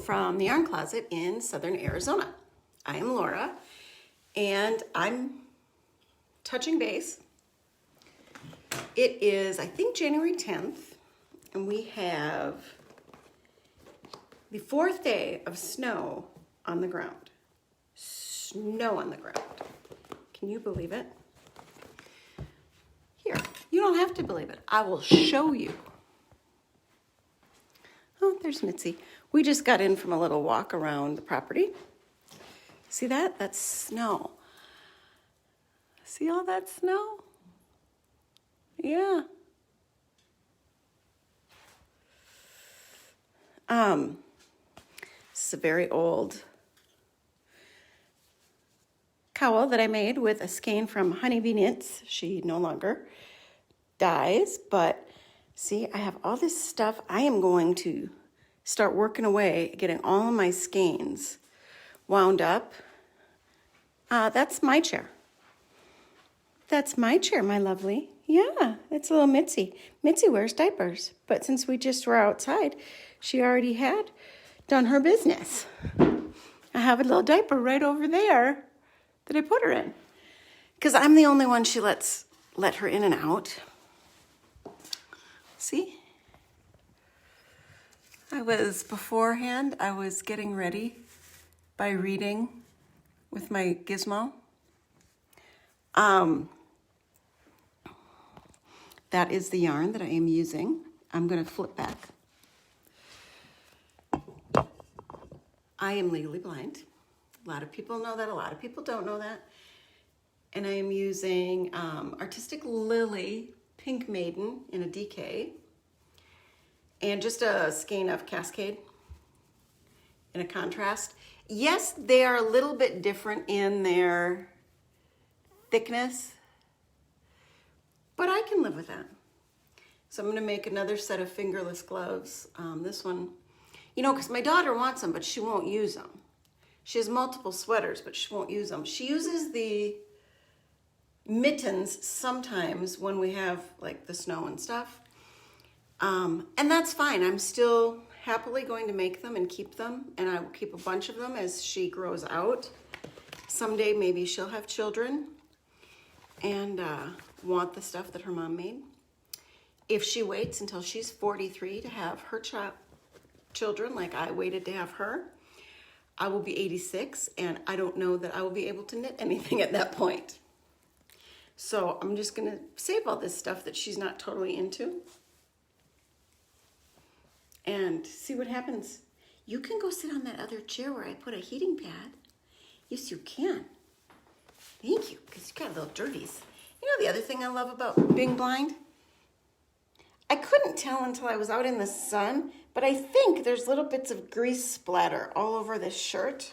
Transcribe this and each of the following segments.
from the Yarn Closet in Southern Arizona. I am Laura, and I'm touching base. It is, I think, January 10th, and we have the 4th day of snow on the ground. Snow on the ground. Can you believe it? Here, you don't have to believe it. I will show you. Oh, there's Mitzi. We just got in from a little walk around the property. See that? That's snow. See all that snow? Yeah. This is a very old cowl that I made with a skein from Honeybee Knits. She no longer dyes, but see, I have all this stuff. I am going to start working away, getting all of my skeins wound up. That's my chair. That's my chair, my lovely. Yeah, that's a little Mitzi. Mitzi wears diapers, but since we just were outside, she already had done her business. I have a little diaper right over there that I put her in, because I'm the only one she let her in and out. See? I was getting ready by reading with my gizmo. That is the yarn that I am using. I'm going to flip back. I am legally blind. A lot of people know that. A lot of people don't know that. And I am using Artistic Lily Pink Maiden in a DK. And just a skein of Cascade in a contrast. Yes, they are a little bit different in their thickness, but I can live with that. So I'm going to make another set of fingerless gloves. This one, you know, because my daughter wants them, but she won't use them. She has multiple sweaters, but she won't use them. She uses the mittens sometimes when we have like the snow and stuff. And that's fine. I'm still happily going to make them and keep them. And I will keep a bunch of them as she grows out. Someday maybe she'll have children and want the stuff that her mom made. If she waits until she's 43 to have her children, like I waited to have her, I will be 86, and I don't know that I will be able to knit anything at that point. So I'm just going to save all this stuff that she's not totally into and see what happens. You can go sit on that other chair where I put a heating pad. Yes, you can. Thank you, because you got little dirties. You know the other thing I love about being blind? I couldn't tell until I was out in the sun, but I think there's little bits of grease splatter all over this shirt,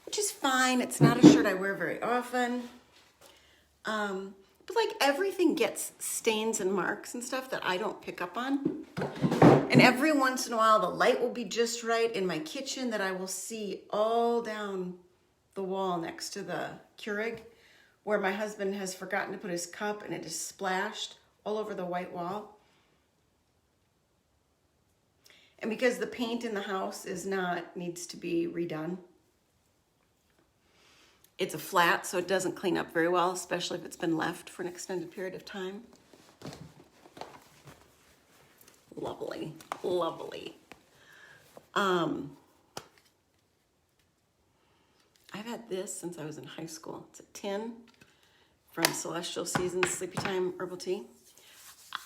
which is fine. It's not a shirt I wear very often. But like everything gets stains and marks and stuff that I don't pick up on. And every once in a while, the light will be just right in my kitchen that I will see all down the wall next to the Keurig, where my husband has forgotten to put his cup and it is splashed all over the white wall. And because the paint in the house needs to be redone. It's a flat, so it doesn't clean up very well, especially if it's been left for an extended period of time. Lovely, lovely. I've had this since I was in high school. It's a tin from Celestial Seasons Sleepy Time Herbal Tea.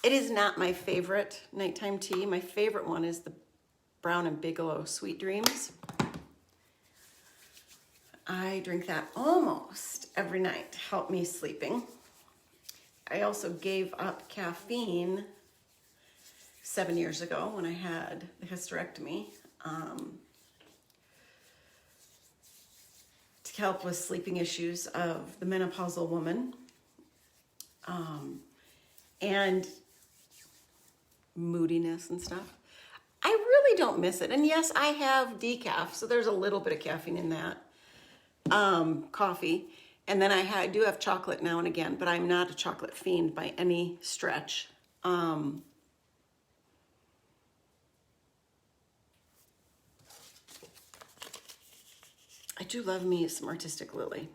It is not my favorite nighttime tea. My favorite one is the Brown and Bigelow Sweet Dreams. I drink that almost every night to help me sleeping. I also gave up caffeine 7 years ago when I had the hysterectomy to help with sleeping issues of the menopausal woman and moodiness and stuff. I really don't miss it. And yes, I have decaf, so there's a little bit of caffeine in that coffee. And then I do have chocolate now and again, but I'm not a chocolate fiend by any stretch. do love me some artistic lily.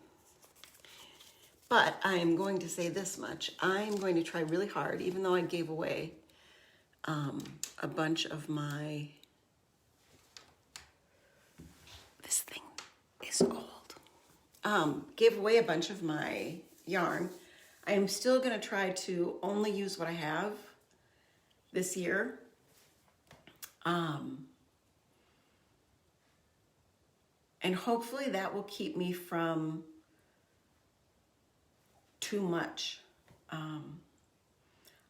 But I am going to say this much. I am going to try really hard, even though I gave away a bunch of my, this thing is old. Gave away a bunch of my yarn. I am still going to try to only use what I have this year. And hopefully that will keep me from too much.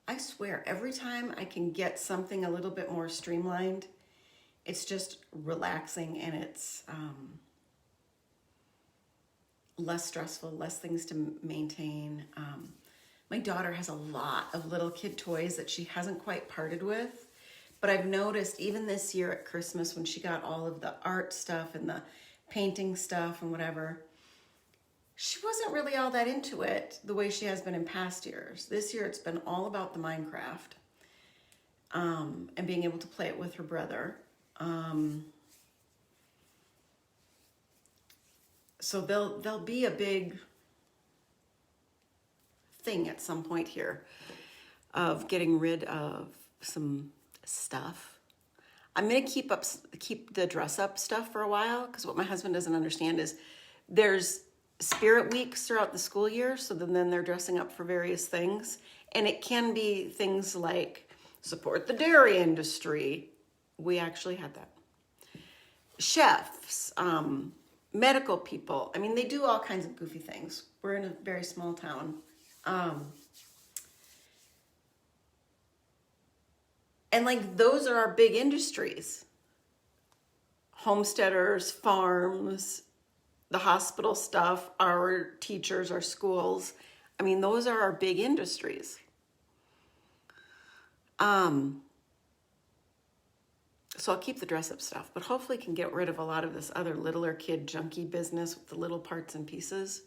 I swear, every time I can get something a little bit more streamlined, it's just relaxing and it's less stressful, less things to maintain. My daughter has a lot of little kid toys that she hasn't quite parted with, but I've noticed even this year at Christmas when she got all of the art stuff and the painting stuff and whatever, she wasn't really all that into it the way she has been in past years. This year it's been all about the Minecraft and being able to play it with her brother. So there'll be a big thing at some point here of getting rid of some stuff. I'm gonna keep the dress up stuff for a while, because what my husband doesn't understand is there's spirit weeks throughout the school year, so then they're dressing up for various things, and it can be things like support the dairy industry. We actually had that. Chefs, medical people. I mean, they do all kinds of goofy things. We're in a very small town. And like, those are our big industries. Homesteaders, farms, the hospital stuff, our teachers, our schools. I mean, those are our big industries. So I'll keep the dress up stuff, but hopefully can get rid of a lot of this other littler kid junky business with the little parts and pieces.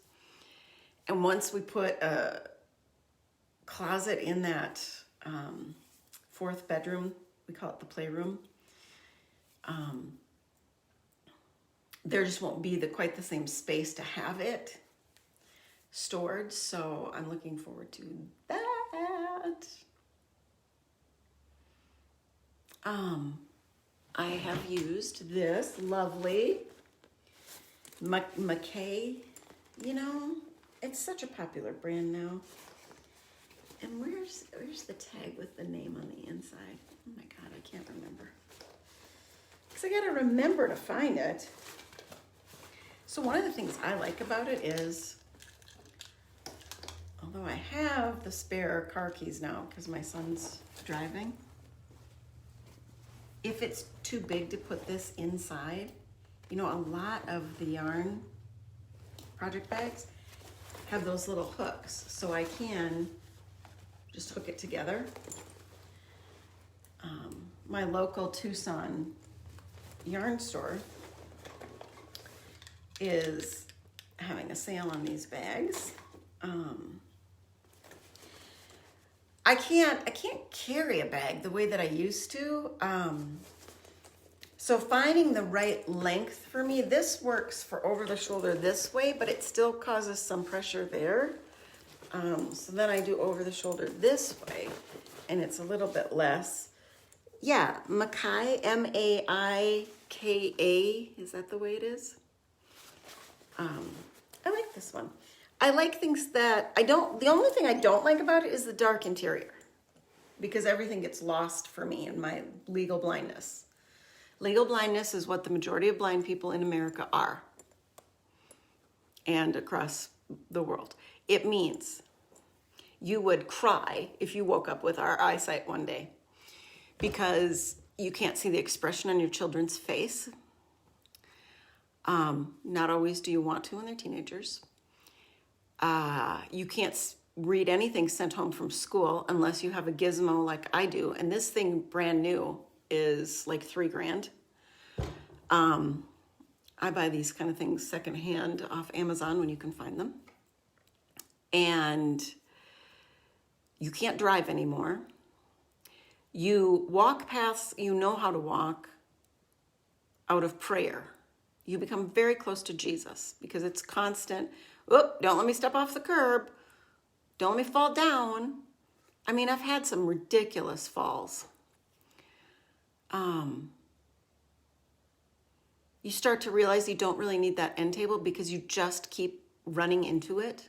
And once we put a closet in that fourth bedroom, we call it the playroom, there just won't be quite the same space to have it stored. So I'm looking forward to that. I have used this lovely McKay. You know, it's such a popular brand now. And where's the tag with the name on the inside? Oh my God, I can't remember. Because I gotta remember to find it. So one of the things I like about it is, although I have the spare car keys now because my son's driving, if it's too big to put this inside, you know, a lot of the yarn project bags have those little hooks, so I can just hook it together. My local Tucson yarn store is having a sale on these bags. I can't carry a bag the way that I used to. So finding the right length for me, this works for over the shoulder this way, but it still causes some pressure there. So then I do over the shoulder this way, and it's a little bit less. Yeah, Maika, M-A-I-K-A, is that the way it is? I like this one. I like things that the only thing I don't like about it is the dark interior, because everything gets lost for me in my legal blindness. Legal blindness is what the majority of blind people in America are, and across the world. It means you would cry if you woke up with our eyesight one day, because you can't see the expression on your children's face. Not always do you want to when they're teenagers. You can't read anything sent home from school unless you have a gizmo like I do. And this thing, brand new, is like $3,000. I buy these kind of things secondhand off Amazon when you can find them. And you can't drive anymore. You walk paths you know how to walk out of prayer. You become very close to Jesus because it's constant. Oop, don't let me step off the curb. Don't let me fall down. I mean, I've had some ridiculous falls. You start to realize you don't really need that end table because you just keep running into it.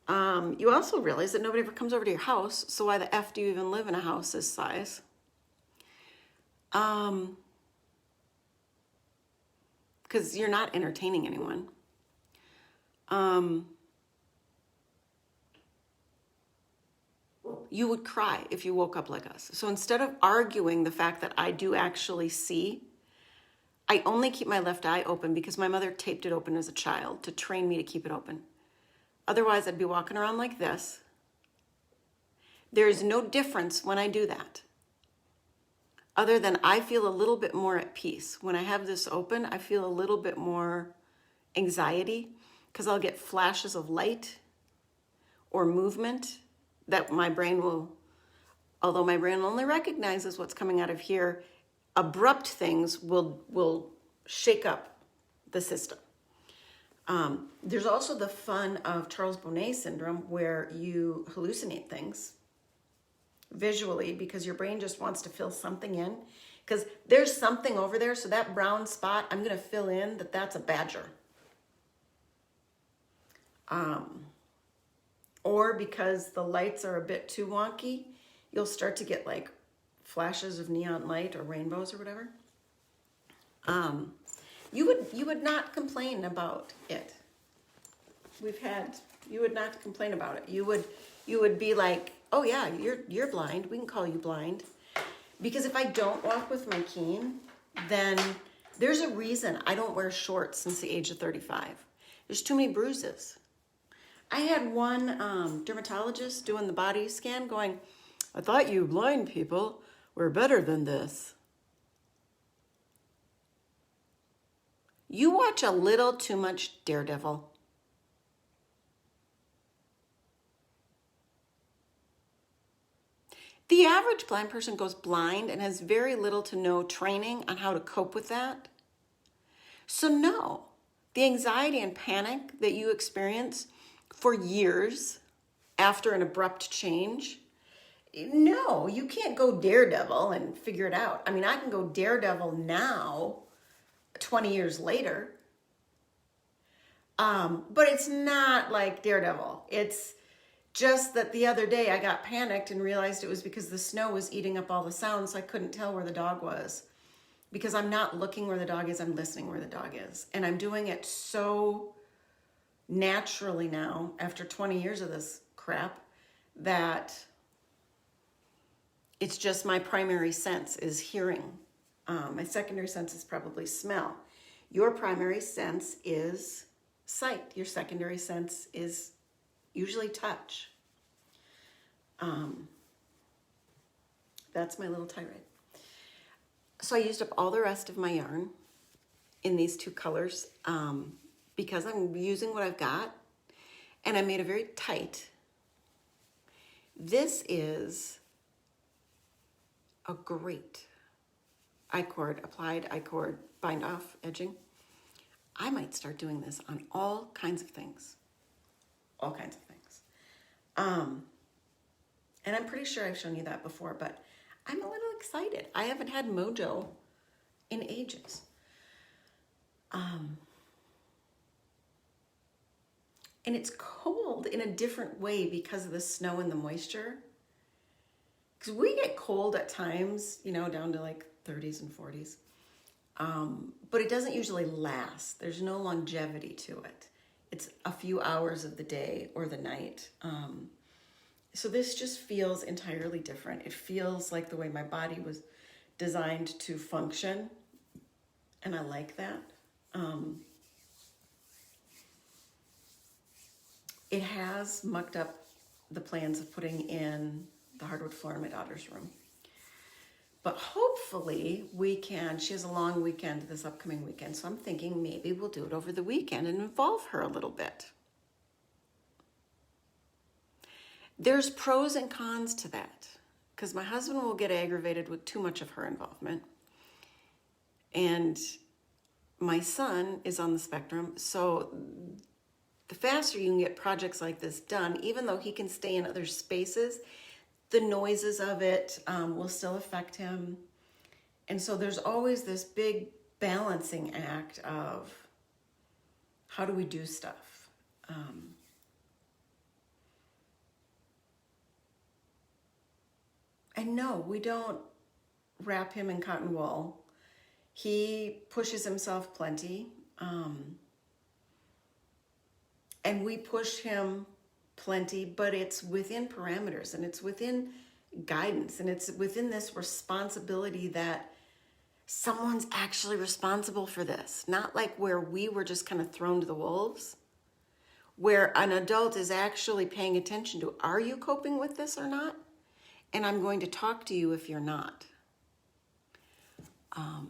You also realize that nobody ever comes over to your house, so why the F do you even live in a house this size? Because you're not entertaining anyone. You would cry if you woke up like us. So instead of arguing the fact that I do actually see, I only keep my left eye open because my mother taped it open as a child to train me to keep it open. Otherwise, I'd be walking around like this. There's no difference when I do that, other than I feel a little bit more at peace. When I have this open, I feel a little bit more anxiety because I'll get flashes of light or movement that my brain will, although my brain only recognizes what's coming out of here, abrupt things will shake up the system. There's also the fun of Charles Bonnet syndrome where you hallucinate things visually because your brain just wants to fill something in because there's something over there. So that brown spot, I'm going to fill in that's a badger. Or because the lights are a bit too wonky, you'll start to get like flashes of neon light or rainbows or whatever. You would not complain about it. You would not complain about it. You would be like, oh yeah, you're blind. We can call you blind. Because if I don't walk with my cane, then there's a reason I don't wear shorts since the age of 35. There's too many bruises. I had one dermatologist doing the body scan going, I thought you blind people were better than this. You watch a little too much Daredevil. The average blind person goes blind and has very little to no training on how to cope with that. So no, the anxiety and panic that you experience for years after an abrupt change, no, you can't go Daredevil and figure it out. I mean, I can go Daredevil now, 20 years later. But it's not like Daredevil. It's just that the other day I got panicked and realized it was because the snow was eating up all the sounds, so I couldn't tell where the dog was. Because I'm not looking where the dog is, I'm listening where the dog is. And I'm doing it so naturally now, after 20 years of this crap, that it's just my primary sense is hearing. My secondary sense is probably smell. Your primary sense is sight. Your secondary sense is usually touch. That's my little tirade. So I used up all the rest of my yarn in these two colors because I'm using what I've got, and I made it very tight. This is a great I-cord, applied I-cord bind off edging. I might start doing this on all kinds of things. All kinds of things. And I'm pretty sure I've shown you that before, but I'm a little excited. I haven't had Mojo in ages. And it's cold in a different way because of the snow and the moisture. Because we get cold at times, down to like 30s and 40s. But it doesn't usually last. There's no longevity to it. It's a few hours of the day or the night. So this just feels entirely different. It feels like the way my body was designed to function. And I like that. It has mucked up the plans of putting in the hardwood floor in my daughter's room. But hopefully she has a long weekend this upcoming weekend, so I'm thinking maybe we'll do it over the weekend and involve her a little bit. There's pros and cons to that, because my husband will get aggravated with too much of her involvement. And my son is on the spectrum, so the faster you can get projects like this done, even though he can stay in other spaces, the noises of it will still affect him. And so there's always this big balancing act of how do we do stuff. And no, we don't wrap him in cotton wool. He pushes himself plenty. And we push him plenty, but it's within parameters and it's within guidance and it's within this responsibility that someone's actually responsible for this. Not like where we were just kind of thrown to the wolves, where an adult is actually paying attention to, are you coping with this or not? And I'm going to talk to you if you're not. I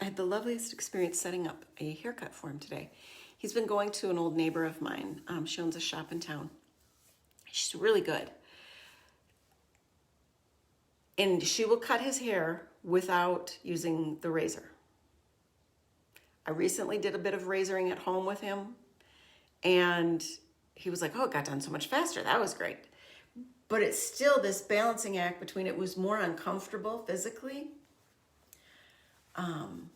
had the loveliest experience setting up a haircut for him today. He's been going to an old neighbor of mine. She owns a shop in town. She's really good. And she will cut his hair without using the razor. I recently did a bit of razoring at home with him. And he was like, oh, it got done so much faster. That was great. But it's still this balancing act between it was more uncomfortable physically. And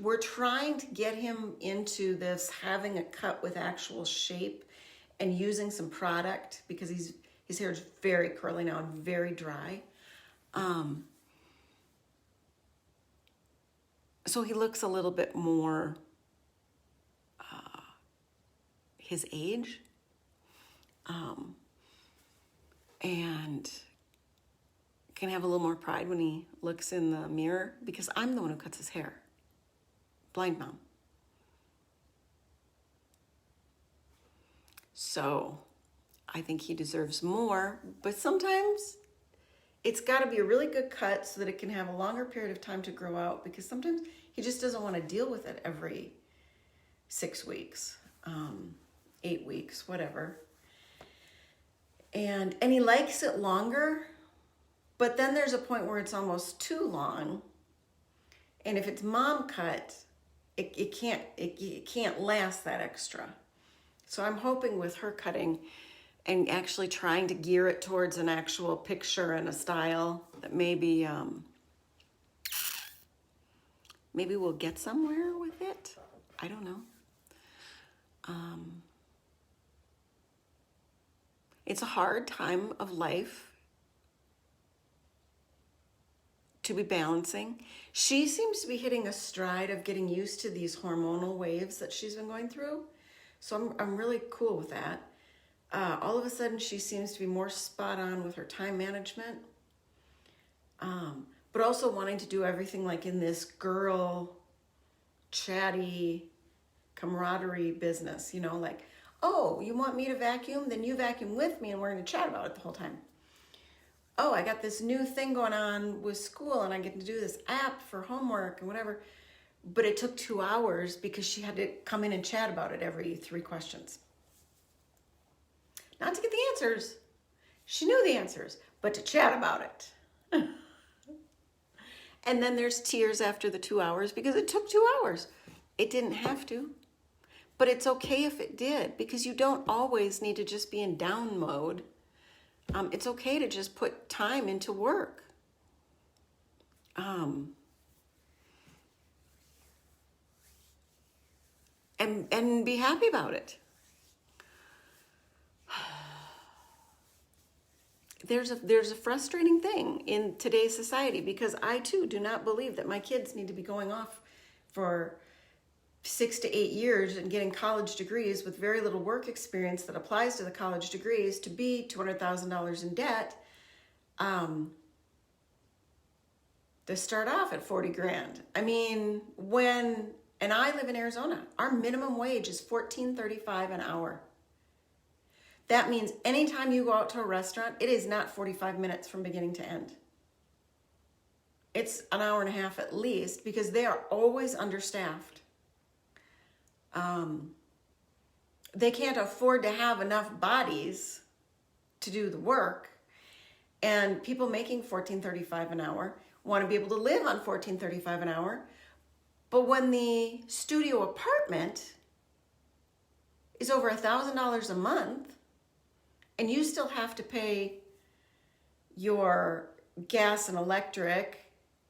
we're trying to get him into this having a cut with actual shape and using some product because his hair is very curly now and very dry. So he looks a little bit more his age. And can have a little more pride when he looks in the mirror because I'm the one who cuts his hair. Blind mom. So I think he deserves more, but sometimes it's got to be a really good cut so that it can have a longer period of time to grow out because sometimes he just doesn't want to deal with it every 6 weeks, 8 weeks, whatever. And he likes it longer, but then there's a point where it's almost too long. And if it's mom cut, it can't last that extra. So I'm hoping with her cutting and actually trying to gear it towards an actual picture and a style that maybe we'll get somewhere with it. I don't know. It's a hard time of life to be balancing. She seems to be hitting a stride of getting used to these hormonal waves that she's been going through. So I'm really cool with that. All of a sudden, she seems to be more spot on with her time management, but also wanting to do everything like in this girl, chatty, camaraderie business, like, oh, you want me to vacuum? Then you vacuum with me and we're going to chat about it the whole time. Oh, I got this new thing going on with school and I get to do this app for homework and whatever. But it took 2 hours because she had to come in and chat about it every 3 questions. Not to get the answers. She knew the answers, but to chat about it. And then there's tears after the 2 hours because it took 2 hours. It didn't have to. But it's okay if it did because you don't always need to just be in down mode. It's okay to just put time into work. And be happy about it. There's a frustrating thing in today's society because I too do not believe that my kids need to be going off for 6 to 8 years and getting college degrees with very little work experience that applies to the college degrees to be $200,000 in debt to start off at 40 grand. I mean, and I live in Arizona, our minimum wage is $14.35 an hour. That means anytime you go out to a restaurant, it is not 45 minutes from beginning to end. It's an hour and a half at least because they are always understaffed. They can't afford to have enough bodies to do the work. And people making $14.35 an hour want to be able to live on $14.35 an hour. But when the studio apartment is over $1,000 a month, and you still have to pay your gas and electric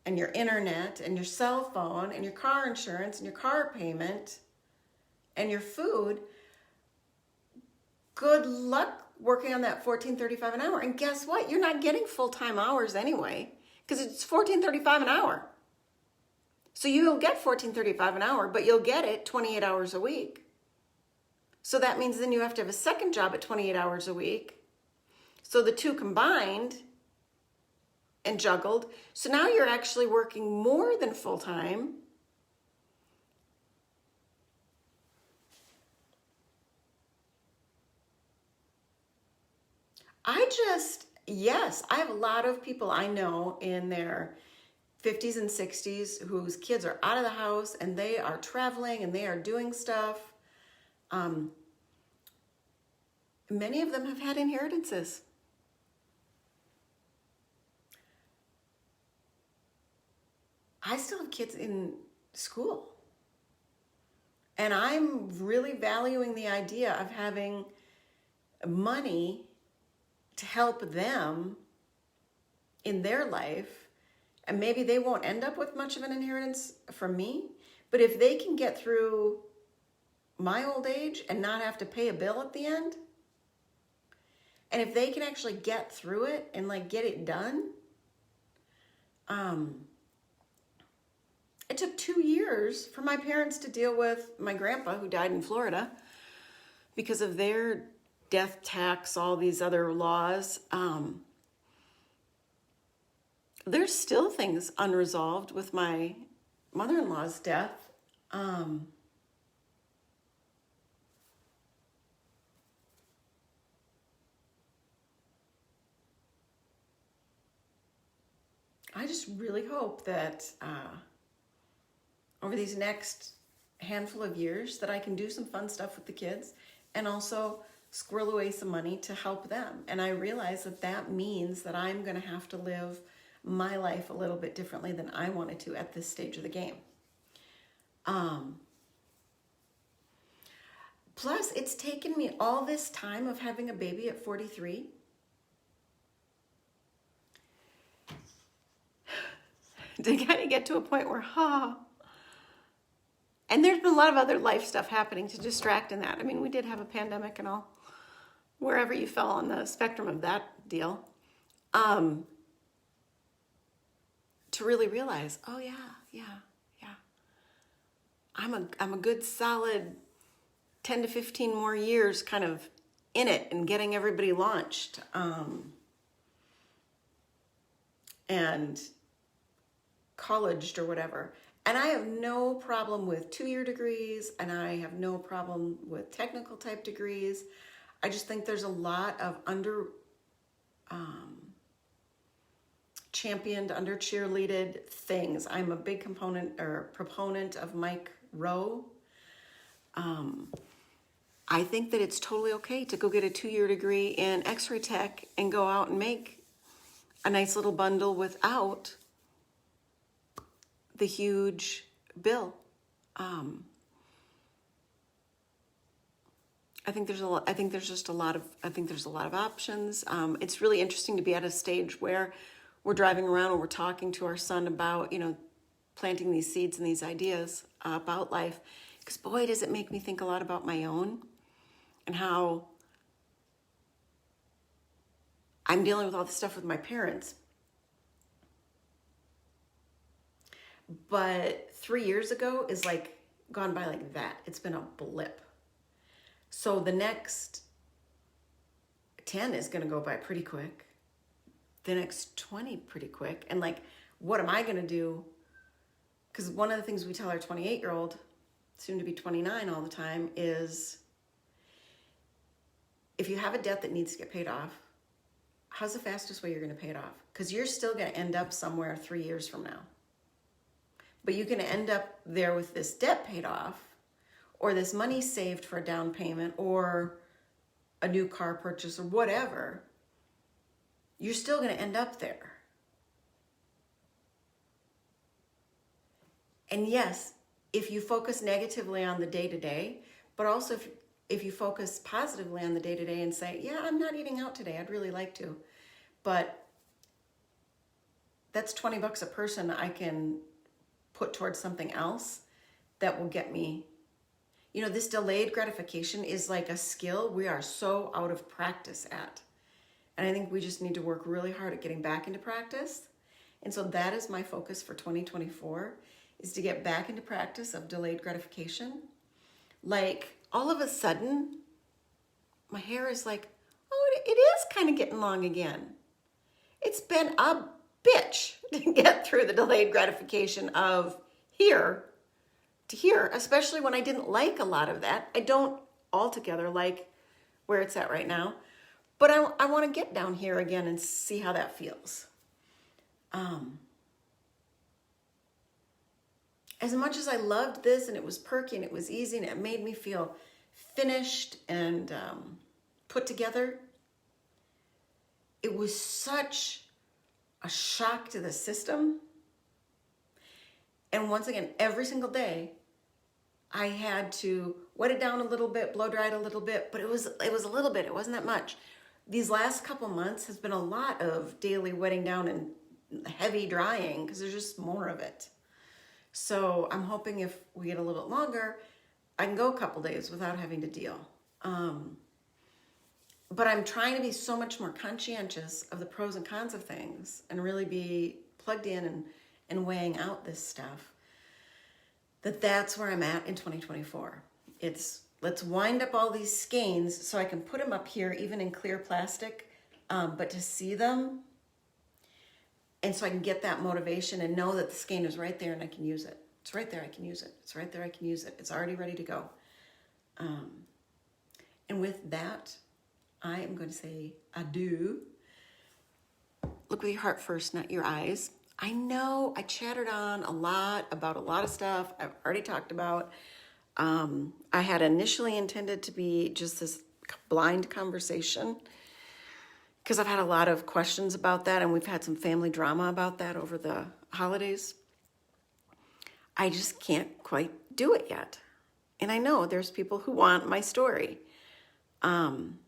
and your internet and your cell phone and your car insurance and your car payment and your food, good luck working on that $14.35 an hour. And guess what? You're not getting full-time hours anyway, because it's $14.35 an hour. So you'll get $14.35 an hour, but you'll get it 28 hours a week. So that means then you have to have a second job at 28 hours a week. So the two combined and juggled. So now you're actually working more than full-time. Yes, I have a lot of people I know in their 50s and 60s whose kids are out of the house and they are traveling and they are doing stuff. Many of them have had inheritances. I still have kids in school. And I'm really valuing the idea of having money to help them in their life. And maybe they won't end up with much of an inheritance from me. But if they can get through my old age and not have to pay a bill at the end, and if they can actually get through it and like get it done, it took 2 years for my parents to deal with my grandpa, who died in Florida because of their death tax, all these other laws. There's still things unresolved with my mother-in-law's death. I just really hope that over these next handful of years that I can do some fun stuff with the kids and also squirrel away some money to help them. And I realize that that means that I'm going to have to live my life a little bit differently than I wanted to at this stage of the game. Plus, it's taken me all this time of having a baby at 43 to kind of get to a point where, and there's been a lot of other life stuff happening to distract in that. I mean, we did have a pandemic and all, wherever you fell on the spectrum of that deal, to really realize, oh yeah. I'm a good solid 10 to 15 more years kind of in it and getting everybody launched. And colleged or whatever. And I have no problem with 2-year degrees, and I have no problem with technical type degrees. I just think there's a lot of championed, under cheerleaded things. I'm a big proponent of Mike Rowe. I think that it's totally okay to go get a 2-year degree in X-ray tech and go out and make a nice little bundle without the huge bill. I think there's a lot of options. It's really interesting to be at a stage where we're driving around and we're talking to our son about, planting these seeds and these ideas about life. Because boy, does it make me think a lot about my own and how I'm dealing with all this stuff with my parents. But 3 years ago is like gone by like that. It's been a blip. So the next 10 is going to go by pretty quick. The next 20 pretty quick. And like, what am I going to do? Because one of the things we tell our 28-year-old, soon to be 29 all the time, is if you have a debt that needs to get paid off, how's the fastest way you're going to pay it off? Because you're still going to end up somewhere 3 years from now. But you can end up there with this debt paid off, or this money saved for a down payment, or a new car purchase, or whatever. you're still going to end up there. And yes, if you focus negatively on the day-to-day, but also if you focus positively on the day-to-day and say, yeah, I'm not eating out today, I'd really like to, but that's $20 a person I can put towards something else that will get me. You know, this delayed gratification is like a skill we are so out of practice at. And I think we just need to work really hard at getting back into practice. And so that is my focus for 2024, is to get back into practice of delayed gratification. Like, all of a sudden, my hair is like, oh, it is kind of getting long again. It's been a bitch to get through the delayed gratification of here to here, especially when I didn't like a lot of that. I don't altogether like where it's at right now, but I want to get down here again and see how that feels. As much as I loved this and it was perky and it was easy and it made me feel finished and put together, it was such a shock to the system. And once again, every single day, I had to wet it down a little bit, blow dry it a little bit, but it was a little bit. It wasn't that much. These last couple months has been a lot of daily wetting down and heavy drying because there's just more of it. So I'm hoping if we get a little bit longer, I can go a couple days without having to deal. But I'm trying to be so much more conscientious of the pros and cons of things and really be plugged in and weighing out this stuff. That's where I'm at in 2024. It's let's wind up all these skeins so I can put them up here even in clear plastic, but to see them, and so I can get that motivation and know that the skein is right there and I can use it. It's right there, I can use it. It's right there, I can use it. It's already ready to go. And with that, I am going to say adieu. Look with your heart first, not your eyes. I know I chattered on a lot about a lot of stuff I've already talked about. I had initially intended to be just this blind conversation because I've had a lot of questions about that, and we've had some family drama about that over the holidays. I just can't quite do it yet. And I know there's people who want my story. And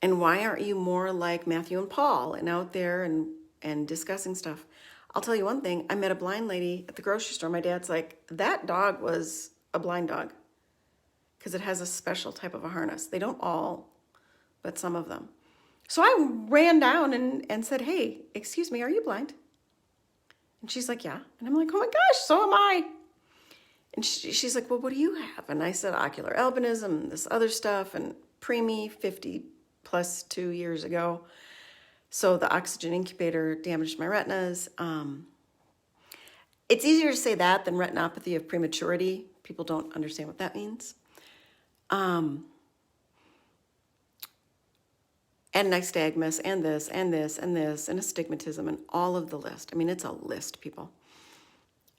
why aren't you more like Matthew and Paul and out there and discussing stuff? I'll tell you one thing. I met a blind lady at the grocery store. My dad's like, that dog was a blind dog because it has a special type of a harness. They don't all, but some of them. So I ran down and said, hey, excuse me, are you blind? And she's like, yeah. And I'm like, oh my gosh, so am I. And she's like, well, what do you have? And I said, ocular albinism, this other stuff, and preemie 50 plus 2 years ago. So the oxygen incubator damaged my retinas. It's easier to say that than retinopathy of prematurity. People don't understand what that means. And nystagmus, and this, and this, and this, and astigmatism, and all of the list. I mean, it's a list, people.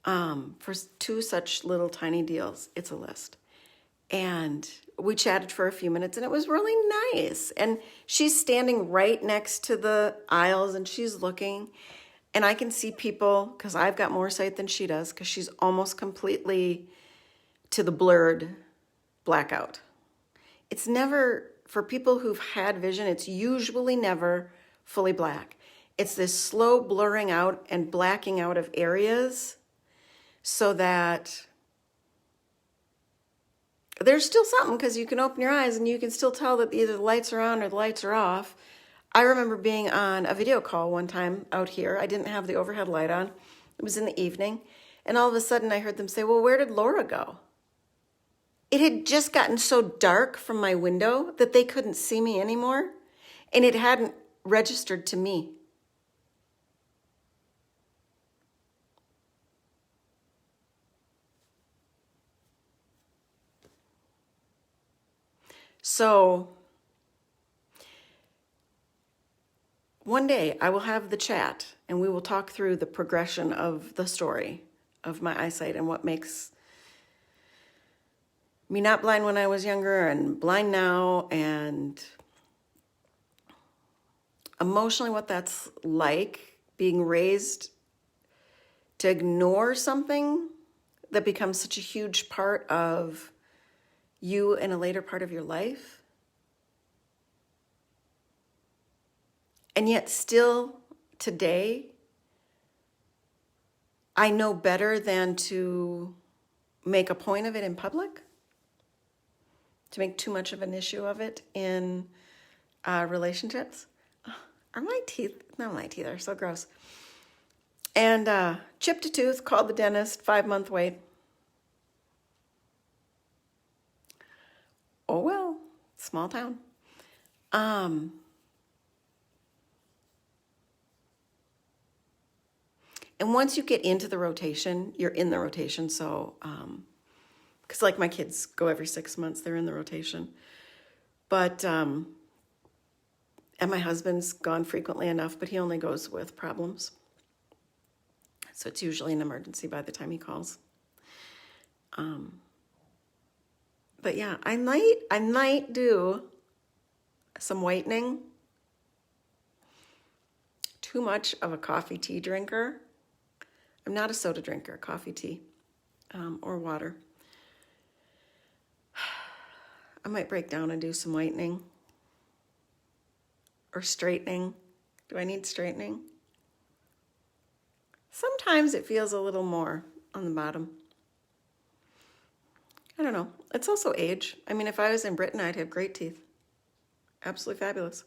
For two such little tiny deals, it's a list. And we chatted for a few minutes, and it was really nice. And she's standing right next to the aisles, and she's looking. And I can see people, because I've got more sight than she does, because she's almost completely to the blurred blackout. It's never, for people who've had vision, it's usually never fully black. It's this slow blurring out and blacking out of areas so that there's still something, because you can open your eyes and you can still tell that either the lights are on or the lights are off. I remember being on a video call one time out here. I didn't have the overhead light on. It was in the evening. And all of a sudden I heard them say, well, where did Laura go? It had just gotten so dark from my window that they couldn't see me anymore. And it hadn't registered to me. So one day I will have the chat and we will talk through the progression of the story of my eyesight and what makes me not blind when I was younger and blind now, and emotionally what that's like, being raised to ignore something that becomes such a huge part of you in a later part of your life. And yet still today, I know better than to make a point of it in public, to make too much of an issue of it in relationships. Are my teeth, no, my teeth are so gross. And chipped a tooth, called the dentist, 5-month wait. Oh well, small town. And once you get into the rotation, you're in the rotation. So, because like my kids go every 6 months, they're in the rotation. But, and my husband's gone frequently enough, but he only goes with problems. So it's usually an emergency by the time he calls. But yeah, I might do some whitening. Too much of a coffee tea drinker. I'm not a soda drinker, coffee, tea, or water. I might break down and do some whitening or straightening. Do I need straightening? Sometimes it feels a little more on the bottom. I don't know. It's also age. I mean, if I was in Britain, I'd have great teeth. Absolutely fabulous.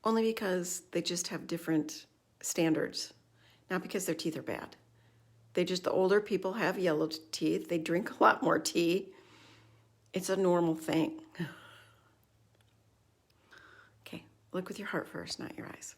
Only because they just have different standards, not because their teeth are bad. The older people have yellow teeth. They drink a lot more tea. It's a normal thing. Okay, look with your heart first, not your eyes.